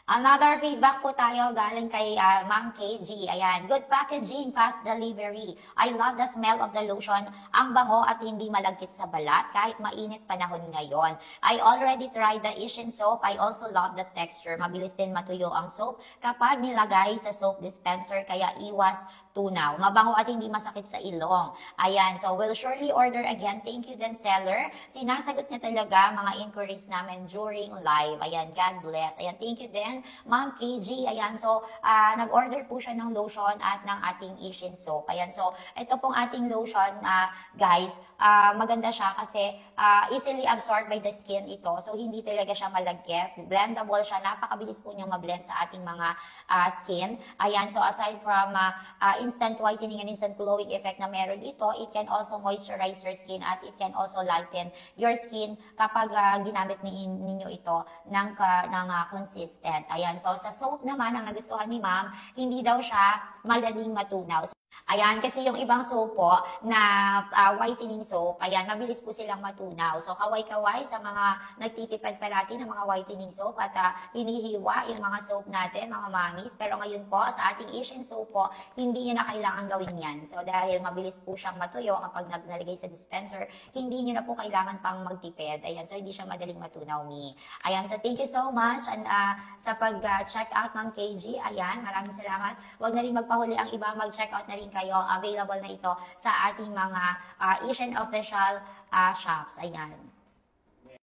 Another feedback po tayo galing kay Ma'am KG. Ayan, good packaging, fast delivery. I love the smell of the lotion. Ang bango at hindi malagkit sa balat kahit mainit panahon ngayon. I already tried the Ishin soap. I also love the texture. Mabilis din matuyo ang soap kapag nilagay sa soap dispenser kaya iwas tunaw. Mabango at hindi masakit sa ilong. Ayan, so we'll surely order again. Thank you din seller. Sinasagot niya talaga mga inquiries namin during live. Ayan, God bless. Ayan, thank you din Ma'am KG. Ayan, so nag-order po siya ng lotion at ng ating Ishin soap. Ayan, so ito pong ating lotion, guys, maganda siya kasi easily absorbed by the skin ito. So hindi talaga siya malagkit. Blendable siya. Napakabilis po niyang mablend sa ating mga skin. Ayan, so aside from instant whitening and instant glowing effect na meron ito, it can also moisturize your skin at it can also lighten your skin kapag ginamit ninyo ito ng consistent. Ayan, so sa soap naman, ang nagustuhan ni ma'am, hindi daw siya madaling matunaw. Ayan, kasi yung ibang soap po na whitening soap, ayan, mabilis po silang matunaw. So, kaway-kaway sa mga nagtitipid parati ng mga whitening soap at hinihiwa yung mga soap natin, mga mamis. Pero ngayon po, sa ating Ishin soap po, hindi nyo na kailangan gawin yan. So, dahil mabilis po siyang matuyo kapag nalagay sa dispenser, hindi nyo na po kailangan pang magtipid. Ayan, so hindi siya madaling matunaw ni. Ayan, so thank you so much and sa pag-check out, Ma'am KG. Ayan, maraming salamat. Huwag na rin magpahuli ang iba, mag-check out na rin kayo. Available na ito sa ating mga Ishin official shops. Ayan.